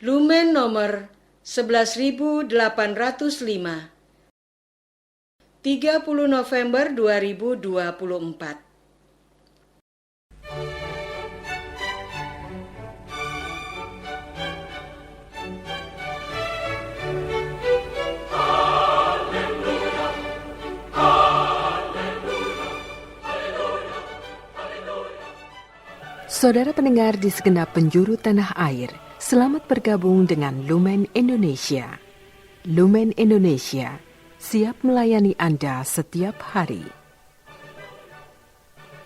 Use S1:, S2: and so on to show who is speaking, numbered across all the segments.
S1: Lumen nomor 11805, 30 November 2024.
S2: Saudara pendengar di segenap penjuru tanah air, selamat bergabung dengan Lumen Indonesia. Lumen Indonesia siap melayani Anda setiap hari.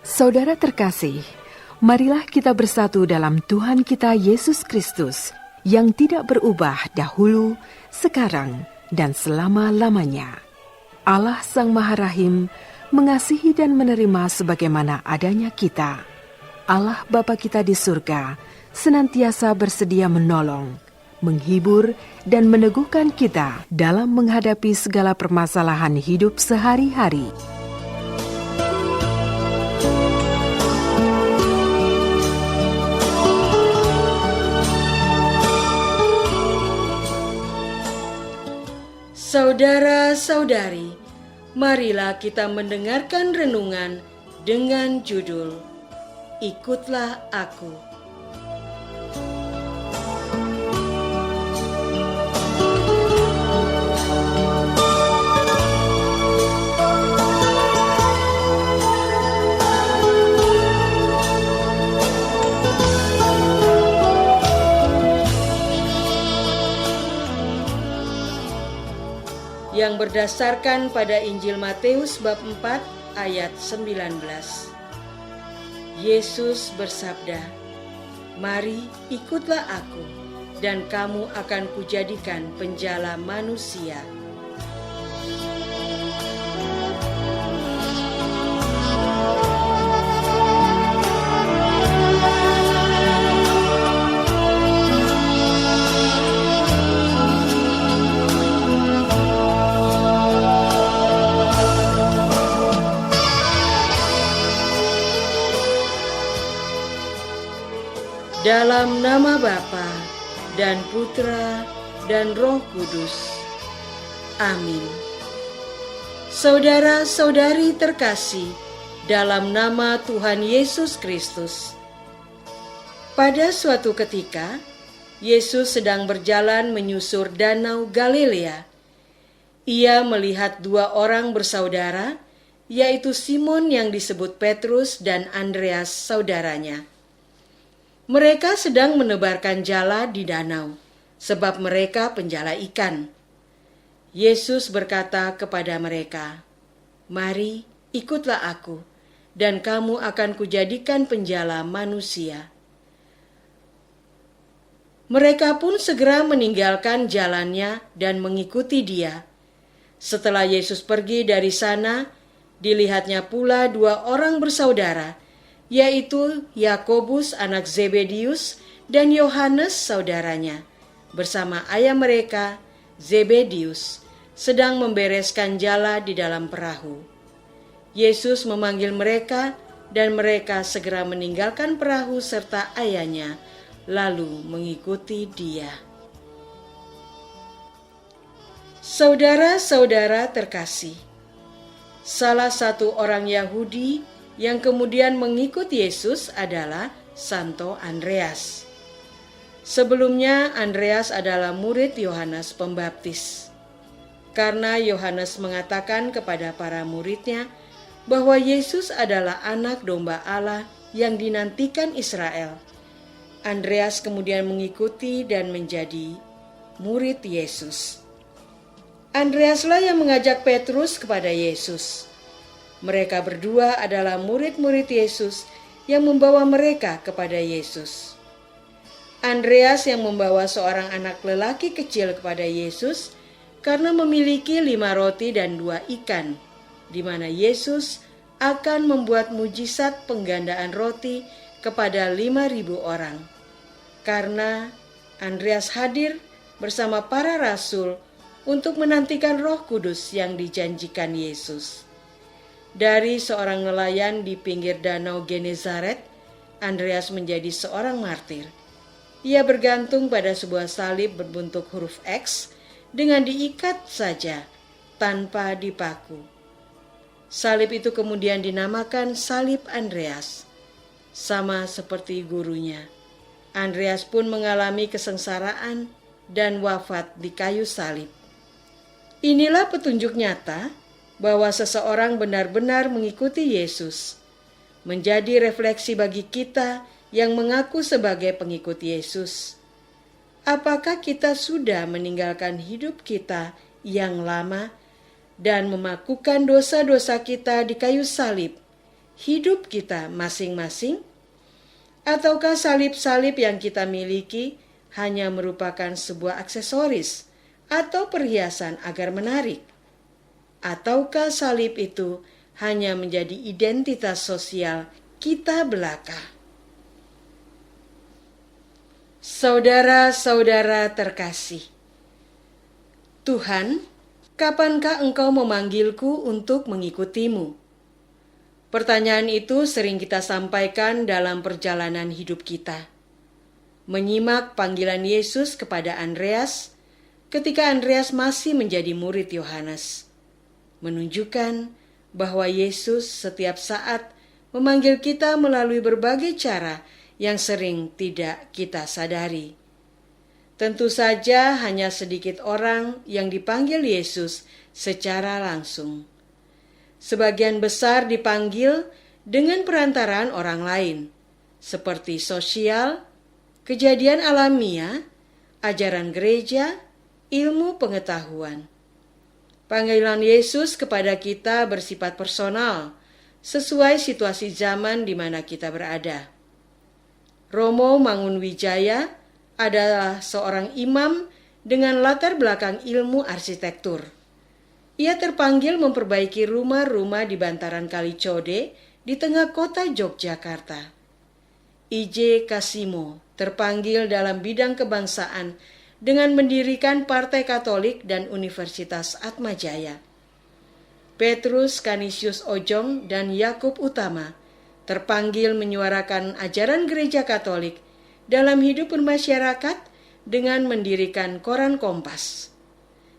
S2: Saudara terkasih, marilah kita bersatu dalam Tuhan kita Yesus Kristus yang tidak berubah dahulu, sekarang, dan selama-lamanya. Allah Sang Maha Rahim mengasihi dan menerima sebagaimana adanya kita. Allah Bapa kita di surga senantiasa bersedia menolong, menghibur, dan meneguhkan kita dalam menghadapi segala permasalahan hidup sehari-hari.
S1: Saudara-saudari, marilah kita mendengarkan renungan dengan judul Ikutlah Aku. Yang berdasarkan pada Injil Matius bab 4 ayat 19. Yesus bersabda, "Mari ikutlah aku, dan kamu akan kujadikan penjala manusia." Dalam nama Bapa dan Putra dan Roh Kudus. Amin. Saudara-saudari terkasih, dalam nama Tuhan Yesus Kristus. Pada suatu ketika, Yesus sedang berjalan menyusur danau Galilea. Ia melihat dua orang bersaudara, yaitu Simon yang disebut Petrus dan Andreas saudaranya. Mereka sedang menebarkan jala di danau, sebab mereka penjala ikan. Yesus berkata kepada mereka, "Mari, ikutlah aku, dan kamu akan kujadikan penjala manusia." Mereka pun segera meninggalkan jalannya dan mengikuti Dia. Setelah Yesus pergi dari sana, dilihatnya pula dua orang bersaudara, yaitu Yakobus anak Zebedius dan Yohanes saudaranya, bersama ayah mereka, Zebedius, sedang membereskan jala di dalam perahu. Yesus memanggil mereka, dan mereka segera meninggalkan perahu serta ayahnya, lalu mengikuti Dia. Saudara-saudara terkasih, salah satu orang Yahudi yang kemudian mengikut Yesus adalah Santo Andreas. Sebelumnya Andreas adalah murid Yohanes Pembaptis. Karena Yohanes mengatakan kepada para muridnya bahwa Yesus adalah anak domba Allah yang dinantikan Israel, Andreas kemudian mengikuti dan menjadi murid Yesus. Andreaslah yang mengajak Petrus kepada Yesus. Mereka berdua adalah murid-murid Yesus yang membawa mereka kepada Yesus. Andreas yang membawa seorang anak lelaki kecil kepada Yesus karena memiliki 5 roti dan 2 ikan, di mana Yesus akan membuat mujizat penggandaan roti kepada 5.000 orang. Karena Andreas hadir bersama para rasul untuk menantikan Roh Kudus yang dijanjikan Yesus. Dari seorang nelayan di pinggir danau Genezaret, Andreas menjadi seorang martir. Ia bergantung pada sebuah salib berbentuk huruf X dengan diikat saja tanpa dipaku. Salib itu kemudian dinamakan salib Andreas, sama seperti gurunya. Andreas pun mengalami kesengsaraan dan wafat di kayu salib. Inilah petunjuk nyata bahwa seseorang benar-benar mengikuti Yesus, menjadi refleksi bagi kita yang mengaku sebagai pengikut Yesus. Apakah kita sudah meninggalkan hidup kita yang lama dan memakukan dosa-dosa kita di kayu salib, hidup kita masing-masing? Ataukah salib-salib yang kita miliki hanya merupakan sebuah aksesoris atau perhiasan agar menarik? Ataukah salib itu hanya menjadi identitas sosial kita belaka? Saudara-saudara terkasih, Tuhan, kapankah Engkau memanggilku untuk mengikutimu? Pertanyaan itu sering kita sampaikan dalam perjalanan hidup kita. Menyimak panggilan Yesus kepada Andreas ketika Andreas masih menjadi murid Yohanes, menunjukkan bahwa Yesus setiap saat memanggil kita melalui berbagai cara yang sering tidak kita sadari. Tentu saja hanya sedikit orang yang dipanggil Yesus secara langsung. Sebagian besar dipanggil dengan perantaraan orang lain, seperti sosial, kejadian alamiah, ajaran gereja, ilmu pengetahuan. Panggilan Yesus kepada kita bersifat personal, sesuai situasi zaman di mana kita berada. Romo Mangunwijaya adalah seorang imam dengan latar belakang ilmu arsitektur. Ia terpanggil memperbaiki rumah-rumah di bantaran Kali Code di tengah kota Yogyakarta. I.J. Kasimo terpanggil dalam bidang kebangsaan dengan mendirikan Partai Katolik dan Universitas Atmajaya. Petrus Canisius Ojong dan Yakub Utama terpanggil menyuarakan ajaran gereja Katolik dalam hidup bermasyarakat dengan mendirikan Koran Kompas.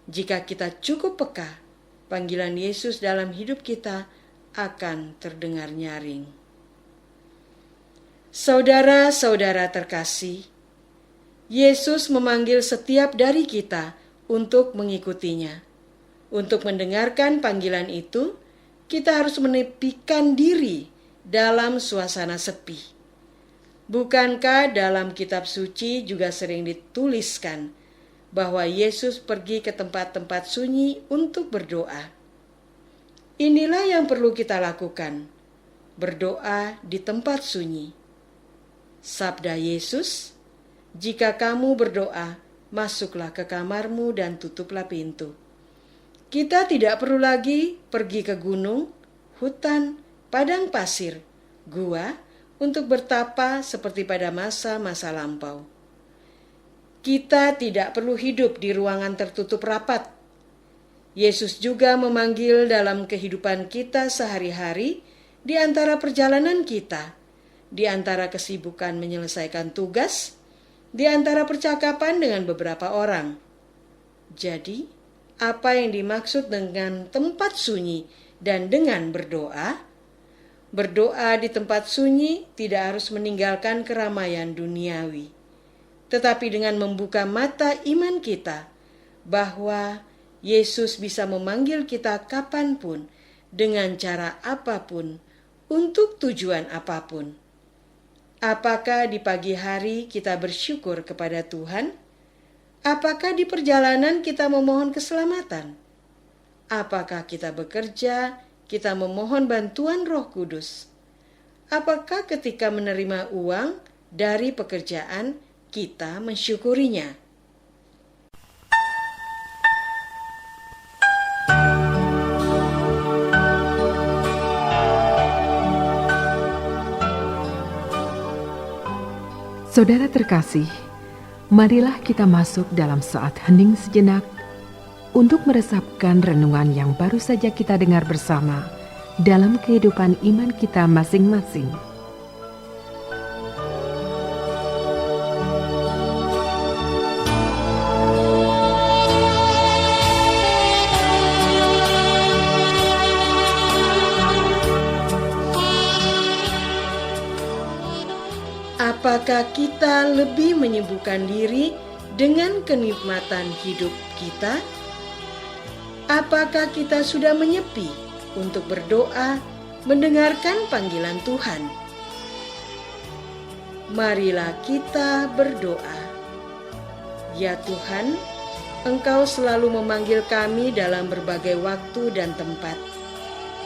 S1: Jika kita cukup peka, panggilan Yesus dalam hidup kita akan terdengar nyaring. Saudara-saudara terkasih, Yesus memanggil setiap dari kita untuk mengikutinya. Untuk mendengarkan panggilan itu, kita harus menepikan diri dalam suasana sepi. Bukankah dalam kitab suci juga sering dituliskan bahwa Yesus pergi ke tempat-tempat sunyi untuk berdoa? Inilah yang perlu kita lakukan, berdoa di tempat sunyi. Sabda Yesus, "Jika kamu berdoa, masuklah ke kamarmu dan tutuplah pintu." Kita tidak perlu lagi pergi ke gunung, hutan, padang pasir, gua untuk bertapa seperti pada masa-masa lampau. Kita tidak perlu hidup di ruangan tertutup rapat. Yesus juga memanggil dalam kehidupan kita sehari-hari, di antara perjalanan kita, di antara kesibukan menyelesaikan tugas, di antara percakapan dengan beberapa orang. Jadi, apa yang dimaksud dengan tempat sunyi dan dengan berdoa? Berdoa di tempat sunyi tidak harus meninggalkan keramaian duniawi, tetapi dengan membuka mata iman kita bahwa Yesus bisa memanggil kita kapanpun, dengan cara apapun, untuk tujuan apapun. Apakah di pagi hari kita bersyukur kepada Tuhan? Apakah di perjalanan kita memohon keselamatan? Apakah kita bekerja, kita memohon bantuan Roh Kudus? Apakah ketika menerima uang dari pekerjaan, kita mensyukurinya?
S2: Saudara terkasih, marilah kita masuk dalam saat hening sejenak untuk meresapkan renungan yang baru saja kita dengar bersama dalam kehidupan iman kita masing-masing.
S1: apakah kita lebih menyibukkan diri dengan kenikmatan hidup kita? Apakah kita sudah menyepi untuk berdoa, mendengarkan panggilan Tuhan? Marilah kita berdoa. Ya Tuhan, Engkau selalu memanggil kami dalam berbagai waktu dan tempat.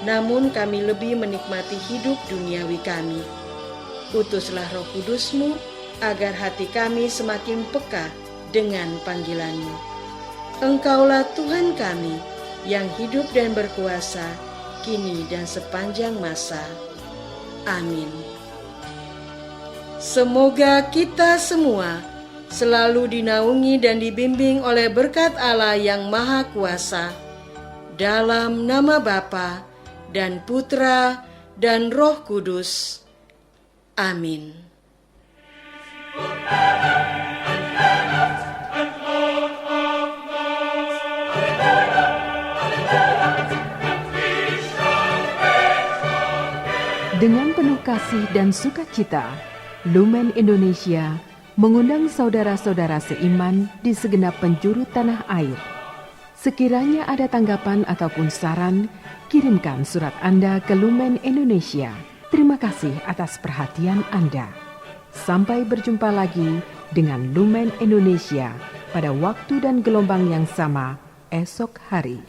S1: Namun kami lebih menikmati hidup duniawi kami. Utuslah Roh Kudus-Mu agar hati kami semakin peka dengan panggilan-Mu. Engkaulah Tuhan kami yang hidup dan berkuasa kini dan sepanjang masa. Amin. Semoga kita semua selalu dinaungi dan dibimbing oleh berkat Allah yang Maha Kuasa, dalam nama Bapa dan Putra dan Roh Kudus. Amin.
S2: Dengan penuh kasih dan sukacita, Lumen Indonesia mengundang saudara-saudara seiman di segenap penjuru tanah air. Sekiranya ada tanggapan ataupun saran, kirimkan surat Anda ke Lumen Indonesia. Terima kasih atas perhatian Anda. Sampai berjumpa lagi dengan Lumen Indonesia pada waktu dan gelombang yang sama esok hari.